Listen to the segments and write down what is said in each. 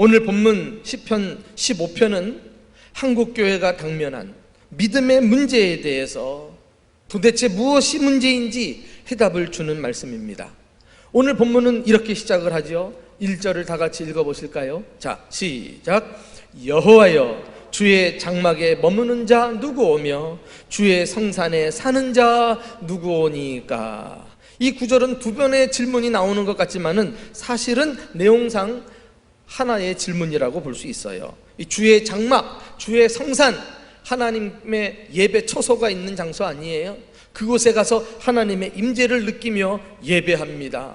오늘 본문 시편 15편은 한국교회가 당면한 믿음의 문제에 대해서 도대체 무엇이 문제인지 해답을 주는 말씀입니다. 오늘 본문은 이렇게 시작을 하죠. 1절을 다 같이 읽어보실까요? 자, 시작. 여호와여, 주의 장막에 머무는 자 누구오며 주의 성산에 사는 자 누구오니까. 이 구절은 두 번의 질문이 나오는 것 같지만은 사실은 내용상 하나의 질문이라고 볼 수 있어요. 이 주의 장막, 주의 성산, 하나님의 예배 처소가 있는 장소 아니에요? 그곳에 가서 하나님의 임재를 느끼며 예배합니다.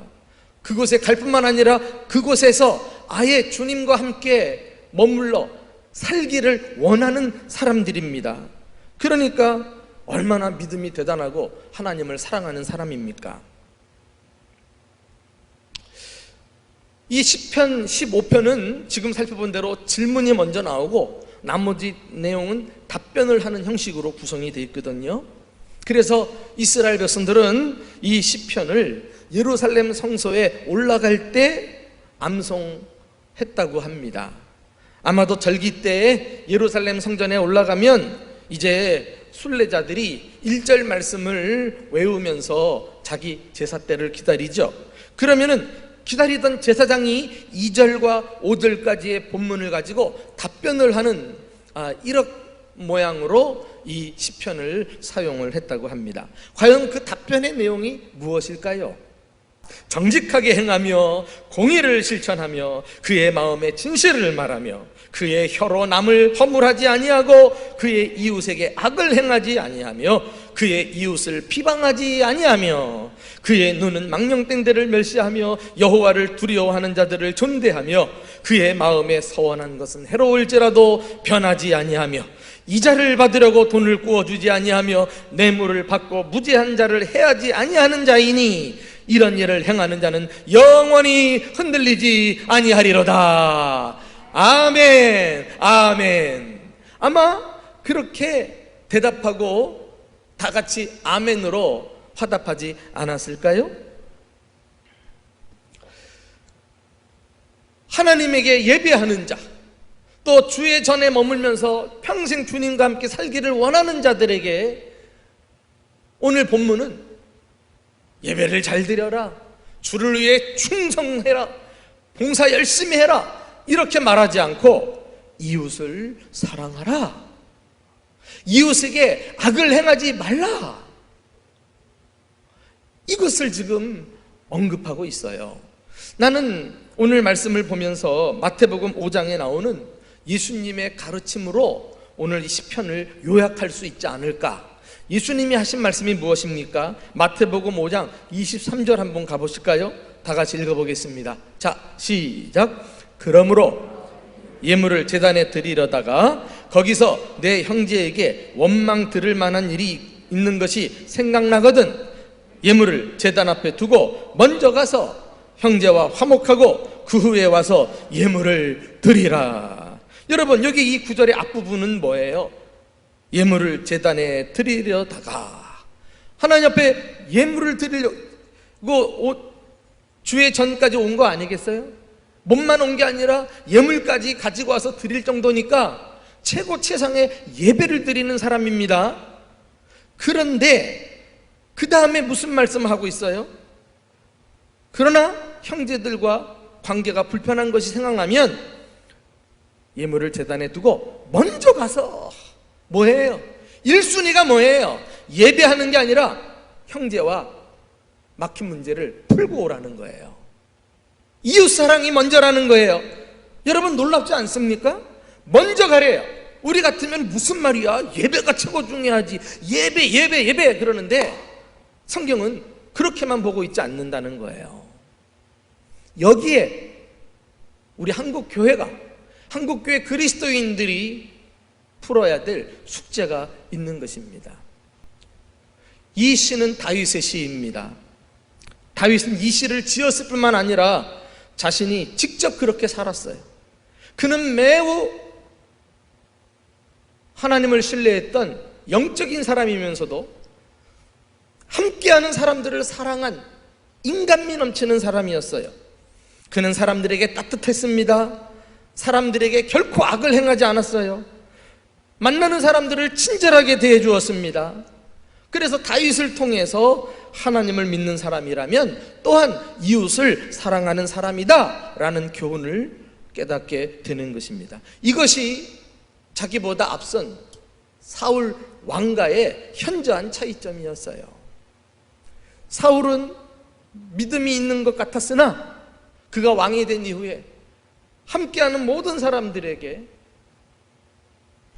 그곳에 갈 뿐만 아니라 그곳에서 아예 주님과 함께 머물러 살기를 원하는 사람들입니다. 그러니까 얼마나 믿음이 대단하고 하나님을 사랑하는 사람입니까? 이 시편 15편은 지금 살펴본 대로 질문이 먼저 나오고 나머지 내용은 답변을 하는 형식으로 구성이 되어 있거든요. 그래서 이스라엘 백성들은 이 시편을 예루살렘 성소에 올라갈 때 암송했다고 합니다. 아마도 절기 때에 예루살렘 성전에 올라가면 이제 순례자들이 1절 말씀을 외우면서 자기 제사 때를 기다리죠. 그러면은 기다리던 제사장이 2절과 5절까지의 본문을 가지고 답변을 하는 1억 모양으로 이 시편을 사용을 했다고 합니다. 과연 그 답변의 내용이 무엇일까요? 정직하게 행하며 공의를 실천하며 그의 마음에 진실을 말하며 그의 혀로 남을 허물하지 아니하고 그의 이웃에게 악을 행하지 아니하며 그의 이웃을 비방하지 아니하며 그의 눈은 망령땡들을 멸시하며 여호와를 두려워하는 자들을 존대하며 그의 마음에 서원한 것은 해로울지라도 변하지 아니하며 이자를 받으려고 돈을 구워주지 아니하며 뇌물을 받고 무죄한 자를 해하지 아니하는 자이니 이런 일을 행하는 자는 영원히 흔들리지 아니하리로다. 아멘, 아멘. 아마 그렇게 대답하고 다 같이 아멘으로 화답하지 않았을까요? 하나님에게 예배하는 자, 또 주의 전에 머물면서 평생 주님과 함께 살기를 원하는 자들에게 오늘 본문은 예배를 잘 드려라, 주를 위해 충성해라, 봉사 열심히 해라 이렇게 말하지 않고 이웃을 사랑하라, 이웃에게 악을 행하지 말라, 이것을 지금 언급하고 있어요. 나는 오늘 말씀을 보면서 마태복음 5장에 나오는 예수님의 가르침으로 오늘 이 시편을 요약할 수 있지 않을까. 예수님이 하신 말씀이 무엇입니까? 마태복음 5장 23절 한번 가보실까요? 다 같이 읽어보겠습니다. 자, 시작. 그러므로 예물을 제단에 드리려다가 거기서 내 형제에게 원망 들을 만한 일이 있는 것이 생각나거든 예물을 제단 앞에 두고 먼저 가서 형제와 화목하고 그 후에 와서 예물을 드리라. 여러분, 여기 이 구절의 앞부분은 뭐예요? 예물을 제단에 드리려다가, 하나님 앞에 예물을 드리려고 주의 전까지 온 거 아니겠어요? 몸만 온 게 아니라 예물까지 가지고 와서 드릴 정도니까 최고 최상의 예배를 드리는 사람입니다. 그런데 그 다음에 무슨 말씀을 하고 있어요? 그러나 형제들과 관계가 불편한 것이 생각나면 예물을 제단에 두고 먼저 가서 뭐해요? 1순위가 뭐예요? 예배하는 게 아니라 형제와 막힌 문제를 풀고 오라는 거예요. 이웃사랑이 먼저라는 거예요. 여러분, 놀랍지 않습니까? 먼저 가래요. 우리 같으면 무슨 말이야? 예배가 최고 중요하지, 예배 그러는데 성경은 그렇게만 보고 있지 않는다는 거예요. 여기에 우리 한국교회 그리스도인들이 풀어야 될 숙제가 있는 것입니다. 이 시는 다윗의 시입니다. 다윗은 이 시를 지었을 뿐만 아니라 자신이 직접 그렇게 살았어요. 그는 매우 하나님을 신뢰했던 영적인 사람이면서도 함께하는 사람들을 사랑한 인간미 넘치는 사람이었어요. 그는 사람들에게 따뜻했습니다. 사람들에게 결코 악을 행하지 않았어요. 만나는 사람들을 친절하게 대해 주었습니다. 그래서 다윗을 통해서 하나님을 믿는 사람이라면 또한 이웃을 사랑하는 사람이다 라는 교훈을 깨닫게 되는 것입니다. 이것이 자기보다 앞선 사울 왕가의 현저한 차이점이었어요. 사울은 믿음이 있는 것 같았으나 그가 왕이 된 이후에 함께하는 모든 사람들에게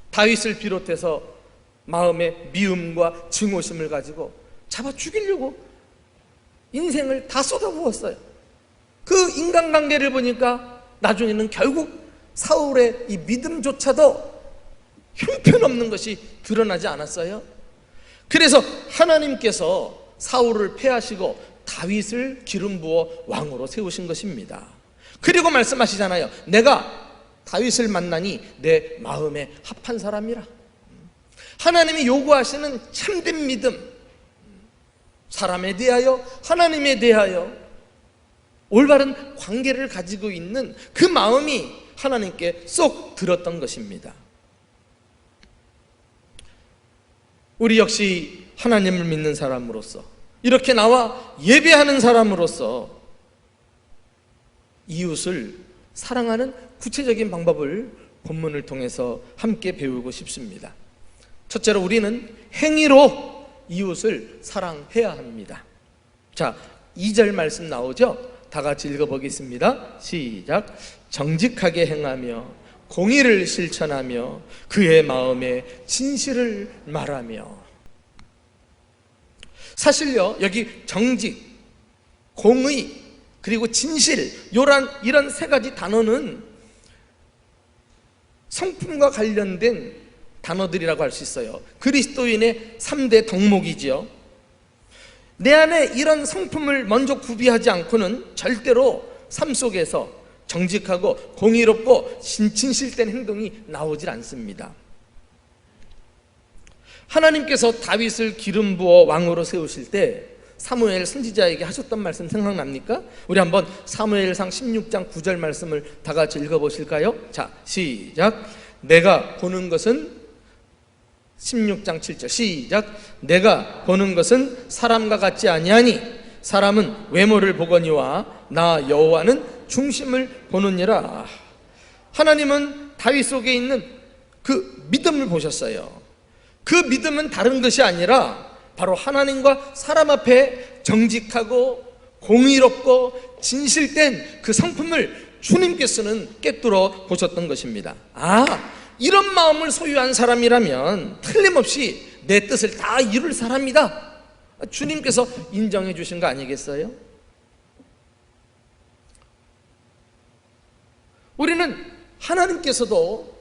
다윗을 비롯해서 마음의 미움과 증오심을 가지고 잡아 죽이려고 인생을 다 쏟아부었어요. 그 인간관계를 보니까 나중에는 결국 사울의 이 믿음조차도 형편없는 것이 드러나지 않았어요. 그래서 하나님께서 사울을 패하시고 다윗을 기름 부어 왕으로 세우신 것입니다. 그리고 말씀하시잖아요. 내가 다윗을 만나니 내 마음에 합한 사람이라. 하나님이 요구하시는 참된 믿음, 사람에 대하여 하나님에 대하여 올바른 관계를 가지고 있는 그 마음이 하나님께 쏙 들었던 것입니다. 우리 역시 하나님을 믿는 사람으로서, 이렇게 나와 예배하는 사람으로서 이웃을 사랑하는 구체적인 방법을 본문을 통해서 함께 배우고 싶습니다. 첫째로 우리는 행위로 이웃을 사랑해야 합니다. 자, 2절 말씀 나오죠? 다 같이 읽어보겠습니다. 시작. 정직하게 행하며 공의를 실천하며 그의 마음에 진실을 말하며. 사실요, 여기 정직, 공의, 그리고 진실, 이런 세 가지 단어는 성품과 관련된 단어들이라고 할 수 있어요. 그리스도인의 3대 덕목이지요. 내 안에 이런 성품을 먼저 구비하지 않고는 절대로 삶 속에서 정직하고 공의롭고 진실된 행동이 나오질 않습니다. 하나님께서 다윗을 기름 부어 왕으로 세우실 때 사무엘 선지자에게 하셨던 말씀 생각납니까? 우리 한번 사무엘상 16장 9절 말씀을 다 같이 읽어보실까요? 자, 시작. 내가 보는 것은 16장 7절 시작. 내가 보는 것은 사람과 같지 아니하니 사람은 외모를 보거니와 나 여호와는 중심을 보느니라. 하나님은 다윗 속에 있는 그 믿음을 보셨어요. 그 믿음은 다른 것이 아니라 바로 하나님과 사람 앞에 정직하고 공의롭고 진실된 그 성품을 주님께서는 꿰뚫어 보셨던 것입니다. 이런 마음을 소유한 사람이라면 틀림없이 내 뜻을 다 이룰 사람이다, 주님께서 인정해 주신 거 아니겠어요? 우리는 하나님께서도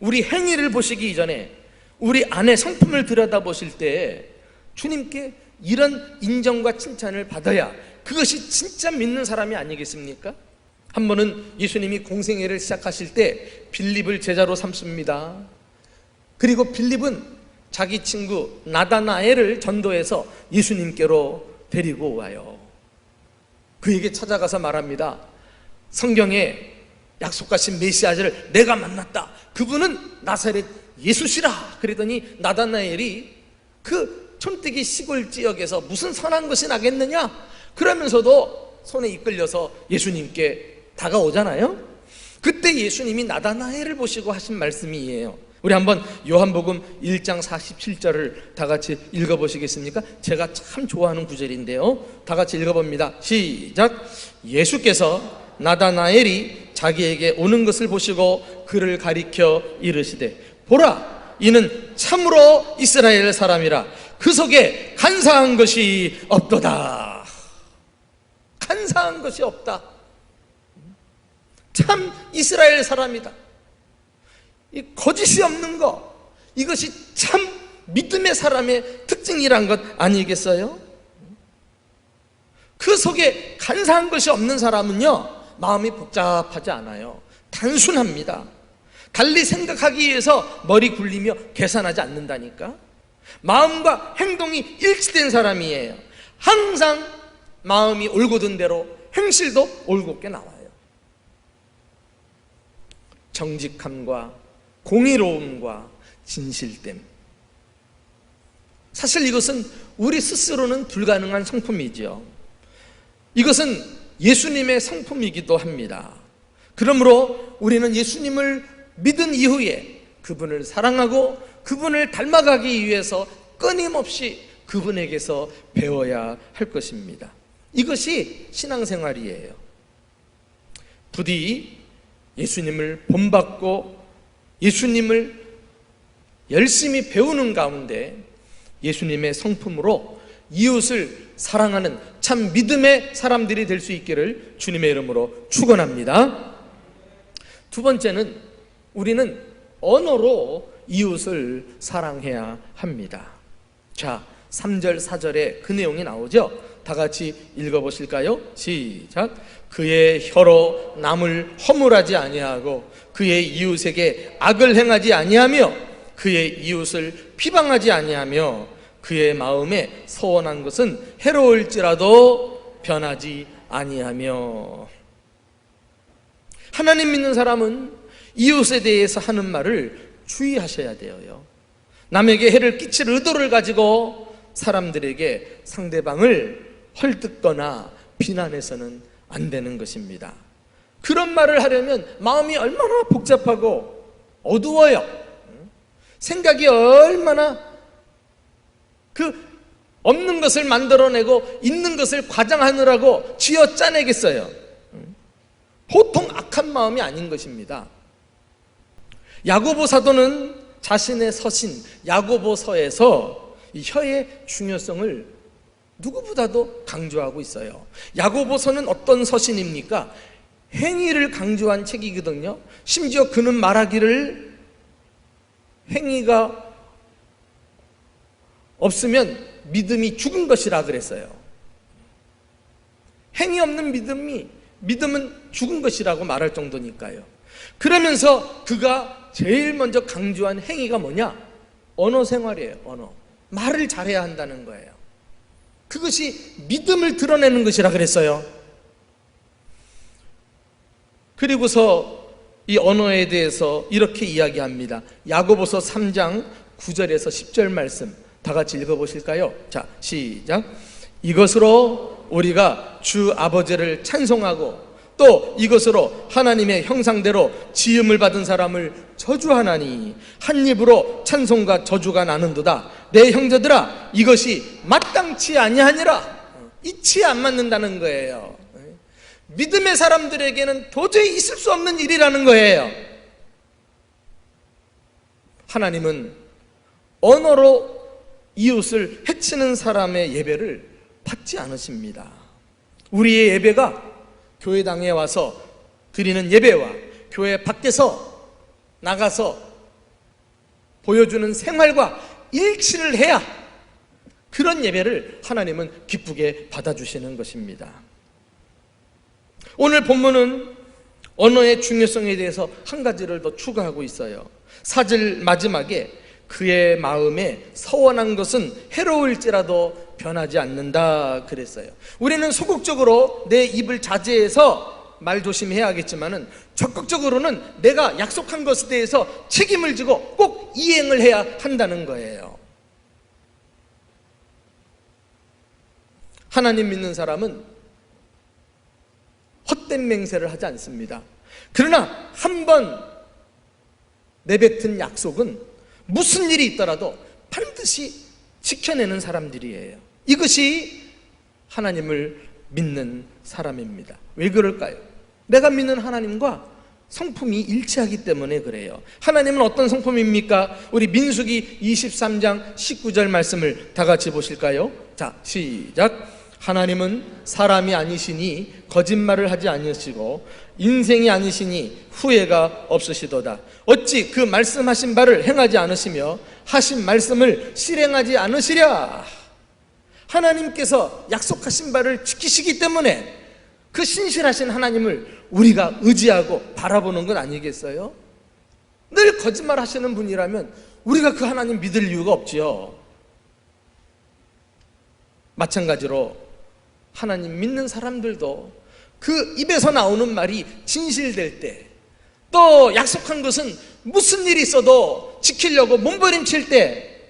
우리 행위를 보시기 이전에 우리 안의 성품을 들여다보실 때 주님께 이런 인정과 칭찬을 받아야 그것이 진짜 믿는 사람이 아니겠습니까? 한 번은 예수님이 공생애를 시작하실 때 빌립을 제자로 삼습니다. 그리고 빌립은 자기 친구 나다나엘을 전도해서 예수님께로 데리고 와요. 그에게 찾아가서 말합니다. 성경에 약속하신 메시아를 내가 만났다. 그분은 나사렛 예수시라. 그러더니 나다나엘이 그 촌뜨기 시골 지역에서 무슨 선한 것이 나겠느냐? 그러면서도 손에 이끌려서 예수님께 다가오잖아요. 그때 예수님이 나다나엘을 보시고 하신 말씀이에요. 우리 한번 요한복음 1장 47절을 다 같이 읽어보시겠습니까? 제가 참 좋아하는 구절인데요. 다 같이 읽어봅니다. 시작. 예수께서 나다나엘이 자기에게 오는 것을 보시고 그를 가리켜 이르시되 보라, 이는 참으로 이스라엘 사람이라 그 속에 간사한 것이 없도다. 간사한 것이 없다. 참 이스라엘 사람이다. 이 거짓이 없는 것, 이것이 참 믿음의 사람의 특징이란 것 아니겠어요? 그 속에 간사한 것이 없는 사람은요, 마음이 복잡하지 않아요. 단순합니다. 달리 생각하기 위해서 머리 굴리며 계산하지 않는다니까. 마음과 행동이 일치된 사람이에요. 항상 마음이 올곧은 대로 행실도 올곧게 나와요. 정직함과 공의로움과 진실됨. 사실 이것은 우리 스스로는 불가능한 성품이지요. 이것은 예수님의 성품이기도 합니다. 그러므로 우리는 예수님을 믿은 이후에 그분을 사랑하고 그분을 닮아가기 위해서 끊임없이 그분에게서 배워야 할 것입니다. 이것이 신앙생활이에요. 부디 예수님을 본받고 예수님을 열심히 배우는 가운데 예수님의 성품으로 이웃을 사랑하는 참 믿음의 사람들이 될 수 있기를 주님의 이름으로 축원합니다. 두 번째는 우리는 언어로 이웃을 사랑해야 합니다. 자, 3절 4절에 그 내용이 나오죠. 다 같이 읽어보실까요? 시작. 그의 혀로 남을 허물하지 아니하고 그의 이웃에게 악을 행하지 아니하며 그의 이웃을 비방하지 아니하며 그의 마음에 서원한 것은 해로울지라도 변하지 아니하며. 하나님 믿는 사람은 이웃에 대해서 하는 말을 주의하셔야 돼요. 남에게 해를 끼칠 의도를 가지고 사람들에게 상대방을 헐뜯거나 비난해서는 안 되는 것입니다. 그런 말을 하려면 마음이 얼마나 복잡하고 어두워요. 생각이 얼마나 없는 것을 만들어내고 있는 것을 과장하느라고 쥐어 짜내겠어요. 보통 악한 마음이 아닌 것입니다. 야고보 사도는 자신의 서신 야고보서에서 이 혀의 중요성을 누구보다도 강조하고 있어요. 야고보서는 어떤 서신입니까? 행위를 강조한 책이거든요. 심지어 그는 말하기를 행위가 없으면 믿음이 죽은 것이라 그랬어요. 행위 없는 믿음은 죽은 것이라고 말할 정도니까요. 그러면서 그가 제일 먼저 강조한 행위가 뭐냐? 언어 생활이에요. 언어. 말을 잘해야 한다는 거예요. 그것이 믿음을 드러내는 것이라 그랬어요. 그리고서 이 언어에 대해서 이렇게 이야기합니다. 야고보서 3장 9절에서 10절 말씀 다 같이 읽어보실까요? 자, 시작. 이것으로 우리가 주 아버지를 찬송하고 또 이것으로 하나님의 형상대로 지음을 받은 사람을 저주하나니 한 입으로 찬송과 저주가 나는도다. 내 형제들아, 이것이 마땅치 아니하니라. 이치에 안 맞는다는 거예요. 믿음의 사람들에게는 도저히 있을 수 없는 일이라는 거예요. 하나님은 언어로 이웃을 해치는 사람의 예배를 받지 않으십니다. 우리의 예배가 교회당에 와서 드리는 예배와 교회 밖에서 나가서 보여주는 생활과 일치를 해야 그런 예배를 하나님은 기쁘게 받아주시는 것입니다. 오늘 본문은 언어의 중요성에 대해서 한 가지를 더 추가하고 있어요. 4절 마지막에 그의 마음에 서원한 것은 해로울지라도 변하지 않는다 그랬어요. 우리는 소극적으로 내 입을 자제해서 말 조심해야겠지만은 적극적으로는 내가 약속한 것에 대해서 책임을 지고 꼭 이행을 해야 한다는 거예요. 하나님 믿는 사람은 헛된 맹세를 하지 않습니다. 그러나 한번 내뱉은 약속은 무슨 일이 있더라도 반드시 지켜내는 사람들이에요. 이것이 하나님을 믿는 사람입니다. 왜 그럴까요? 내가 믿는 하나님과 성품이 일치하기 때문에 그래요. 하나님은 어떤 성품입니까? 우리 민수기 23장 19절 말씀을 다 같이 보실까요? 자, 시작. 하나님은 사람이 아니시니 거짓말을 하지 아니시고 인생이 아니시니 후회가 없으시도다. 어찌 그 말씀하신 바를 행하지 않으시며 하신 말씀을 실행하지 않으시랴. 하나님께서 약속하신 바를 지키시기 때문에 그 신실하신 하나님을 우리가 의지하고 바라보는 건 아니겠어요? 늘 거짓말 하시는 분이라면 우리가 그 하나님 믿을 이유가 없지요. 마찬가지로 하나님 믿는 사람들도 그 입에서 나오는 말이 진실될 때 또 약속한 것은 무슨 일이 있어도 지키려고 몸부림칠 때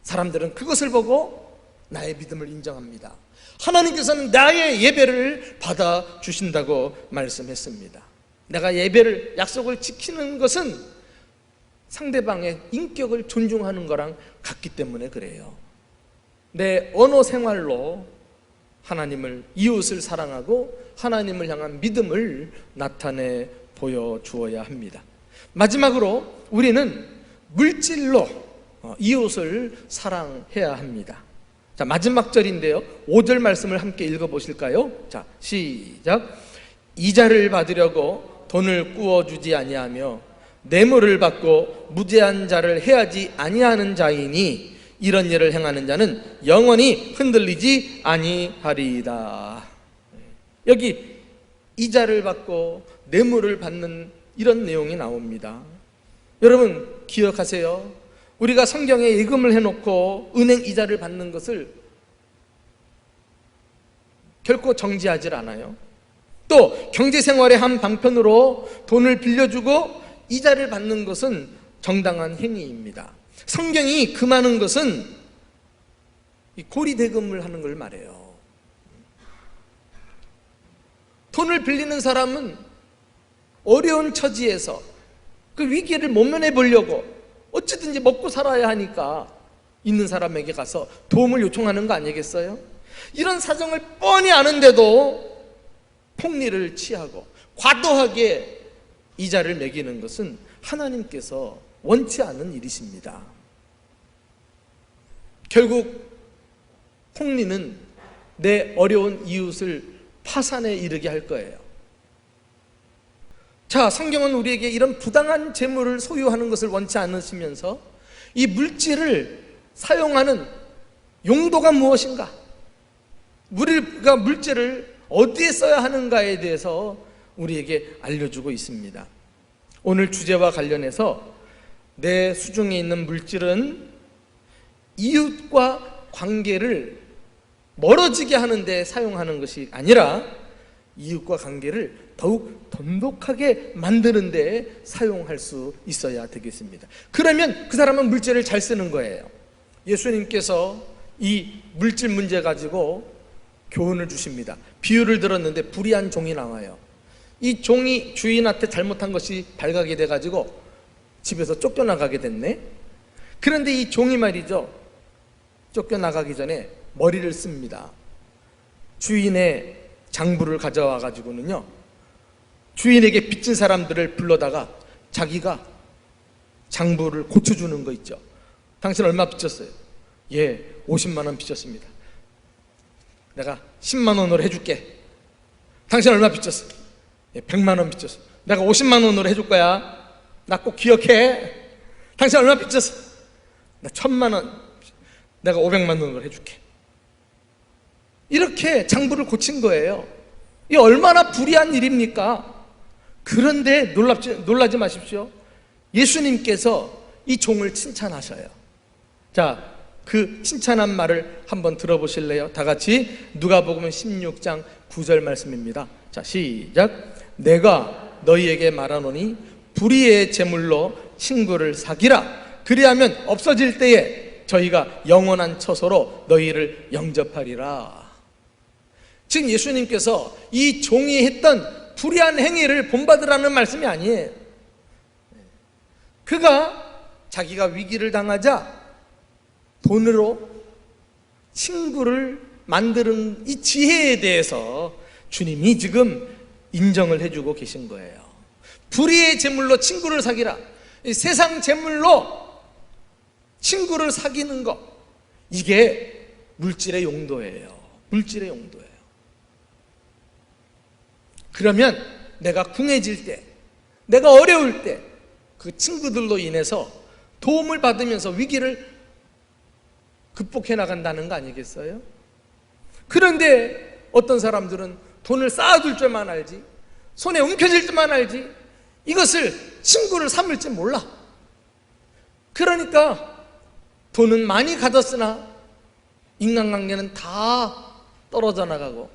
사람들은 그것을 보고 나의 믿음을 인정합니다. 하나님께서는 나의 예배를 받아주신다고 말씀했습니다. 내가 예배를, 약속을 지키는 것은 상대방의 인격을 존중하는 거랑 같기 때문에 그래요. 내 언어 생활로 하나님을, 이웃을 사랑하고 하나님을 향한 믿음을 나타내 보여주어야 합니다. 마지막으로 우리는 물질로 이웃을 사랑해야 합니다. 자, 마지막 절인데요, 5절 말씀을 함께 읽어보실까요? 자, 시작. 이자를 받으려고 돈을 꾸어주지 아니하며 뇌물을 받고 무죄한 자를 해하지 아니하는 자이니 이런 일을 행하는 자는 영원히 흔들리지 아니하리이다. 여기 이자를 받고 뇌물을 받는 이런 내용이 나옵니다. 여러분 기억하세요. 우리가 성경에 예금을 해놓고 은행 이자를 받는 것을 결코 정지하지 않아요. 또 경제생활의 한 방편으로 돈을 빌려주고 이자를 받는 것은 정당한 행위입니다. 성경이 금하는 것은 고리대금을 하는 걸 말해요. 돈을 빌리는 사람은 어려운 처지에서 그 위기를 모면해 보려고 어찌든지 먹고 살아야 하니까 있는 사람에게 가서 도움을 요청하는 거 아니겠어요? 이런 사정을 뻔히 아는데도 폭리를 취하고 과도하게 이자를 매기는 것은 하나님께서 원치 않은 일이십니다. 결국 폭리는 내 어려운 이웃을 파산에 이르게 할 거예요. 자, 성경은 우리에게 이런 부당한 재물을 소유하는 것을 원치 않으시면서 이 물질을 사용하는 용도가 무엇인가, 우리가 물질을 어디에 써야 하는가에 대해서 우리에게 알려주고 있습니다. 오늘 주제와 관련해서 내 수중에 있는 물질은 이웃과 관계를 멀어지게 하는 데 사용하는 것이 아니라 이웃과 관계를 더욱 돈독하게 만드는 데 사용할 수 있어야 되겠습니다. 그러면 그 사람은 물질을 잘 쓰는 거예요. 예수님께서 이 물질 문제 가지고 교훈을 주십니다. 비유를 들었는데 불의한 종이 나와요. 이 종이 주인한테 잘못한 것이 발각이 돼가지고 집에서 쫓겨나가게 됐네. 그런데 이 종이 말이죠, 쫓겨나가기 전에 머리를 씁니다. 주인의 장부를 가져와 가지고는요, 주인에게 빚진 사람들을 불러다가 자기가 장부를 고쳐주는 거 있죠. 당신 얼마 빚졌어요? 예, 50만 원 빚졌습니다. 내가 10만 원으로 해줄게. 당신 얼마 빚졌어? 예, 100만 원 빚졌어. 내가 50만 원으로 해줄 거야. 나 꼭 기억해. 당신 얼마 빚졌어? 나 1000만 원. 내가 500만 원으로 해줄게. 이렇게 장부를 고친 거예요. 이게 얼마나 불의한 일입니까? 그런데 놀라지 마십시오. 예수님께서 이 종을 칭찬하셔요. 자, 그 칭찬한 말을 한번 들어보실래요? 다 같이 누가복음 16장 9절 말씀입니다. 자, 시작. 내가 너희에게 말하노니 불의의 제물로 친구를 사기라. 그리하면 없어질 때에 저희가 영원한 처소로 너희를 영접하리라. 지금 예수님께서 이 종이 했던 불의한 행위를 본받으라는 말씀이 아니에요. 그가 자기가 위기를 당하자 돈으로 친구를 만드는 이 지혜에 대해서 주님이 지금 인정을 해주고 계신 거예요. 불의의 제물로 친구를 사기라. 이 세상 제물로 친구를 사귀는 것, 이게 물질의 용도예요. 물질의 용도예요. 그러면 내가 궁해질 때, 내가 어려울 때 그 친구들로 인해서 도움을 받으면서 위기를 극복해 나간다는 거 아니겠어요? 그런데 어떤 사람들은 돈을 쌓아둘 줄만 알지, 손에 움켜질 줄만 알지, 이것을 친구를 삼을 줄 몰라. 그러니까 돈은 많이 가졌으나 인간관계는 다 떨어져 나가고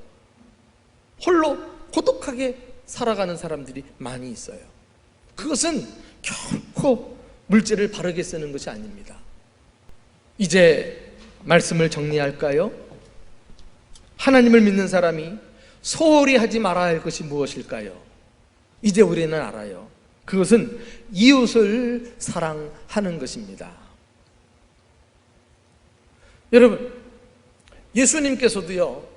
홀로 고독하게 살아가는 사람들이 많이 있어요. 그것은 결코 물질을 바르게 쓰는 것이 아닙니다. 이제 말씀을 정리할까요? 하나님을 믿는 사람이 소홀히 하지 말아야 할 것이 무엇일까요? 이제 우리는 알아요. 그것은 이웃을 사랑하는 것입니다. 여러분, 예수님께서도요,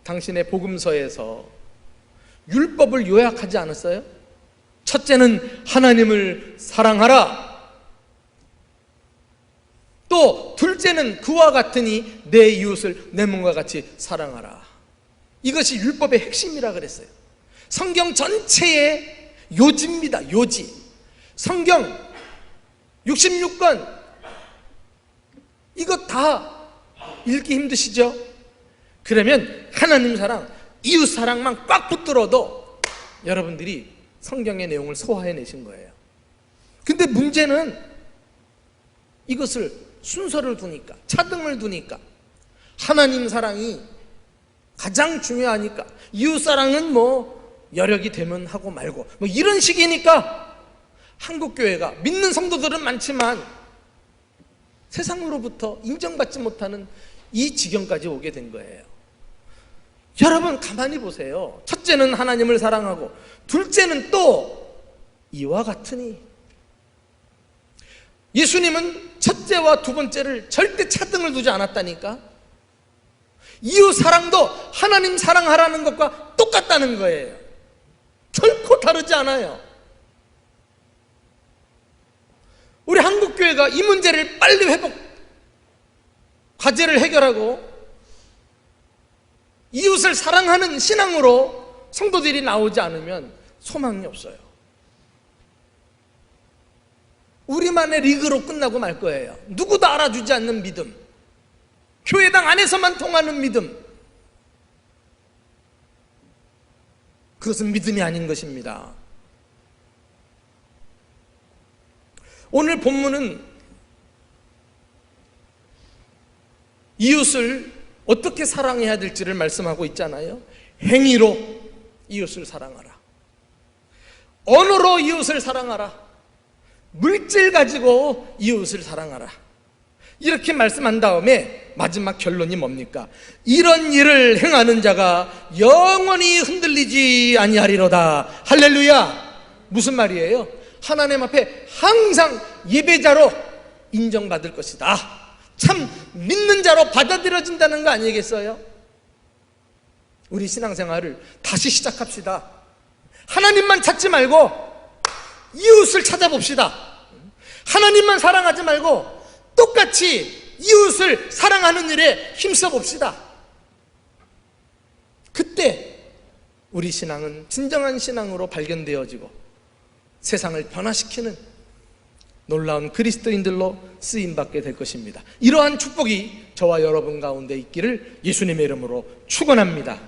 당신의 복음서에서 율법을 요약하지 않았어요? 첫째는 하나님을 사랑하라. 또 둘째는 그와 같으니 내 이웃을 내 몸과 같이 사랑하라. 이것이 율법의 핵심이라 그랬어요. 성경 전체의 요지입니다. 요지. 성경 66권 이거 다 읽기 힘드시죠? 그러면 하나님 사랑, 이웃 사랑만 꽉 붙들어도 여러분들이 성경의 내용을 소화해내신 거예요. 근데 문제는 이것을 순서를 두니까, 차등을 두니까, 하나님 사랑이 가장 중요하니까, 이웃 사랑은 뭐 여력이 되면 하고 말고 뭐 이런 식이니까 한국교회가 믿는 성도들은 많지만 세상으로부터 인정받지 못하는 이 지경까지 오게 된 거예요. 여러분 가만히 보세요. 첫째는 하나님을 사랑하고 둘째는 또 이와 같으니. 예수님은 첫째와 두 번째를 절대 차등을 두지 않았다니까. 이웃 사랑도 하나님 사랑하라는 것과 똑같다는 거예요. 결코 다르지 않아요. 우리 한국교회가 이 문제를 빨리 과제를 해결하고 이웃을 사랑하는 신앙으로 성도들이 나오지 않으면 소망이 없어요. 우리만의 리그로 끝나고 말 거예요. 누구도 알아주지 않는 믿음, 교회당 안에서만 통하는 믿음, 그것은 믿음이 아닌 것입니다. 오늘 본문은 이웃을 어떻게 사랑해야 될지를 말씀하고 있잖아요. 행위로 이웃을 사랑하라. 언어로 이웃을 사랑하라. 물질 가지고 이웃을 사랑하라. 이렇게 말씀한 다음에 마지막 결론이 뭡니까? 이런 일을 행하는 자가 영원히 흔들리지 아니하리로다. 할렐루야. 무슨 말이에요? 하나님 앞에 항상 예배자로 인정받을 것이다. 참 믿는 자로 받아들여진다는 거 아니겠어요? 우리 신앙생활을 다시 시작합시다. 하나님만 찾지 말고 이웃을 찾아봅시다. 하나님만 사랑하지 말고 똑같이 이웃을 사랑하는 일에 힘써 봅시다. 그때 우리 신앙은 진정한 신앙으로 발견되어지고 세상을 변화시키는 놀라운 그리스도인들로 쓰임받게 될 것입니다. 이러한 축복이 저와 여러분 가운데 있기를 예수님의 이름으로 축원합니다.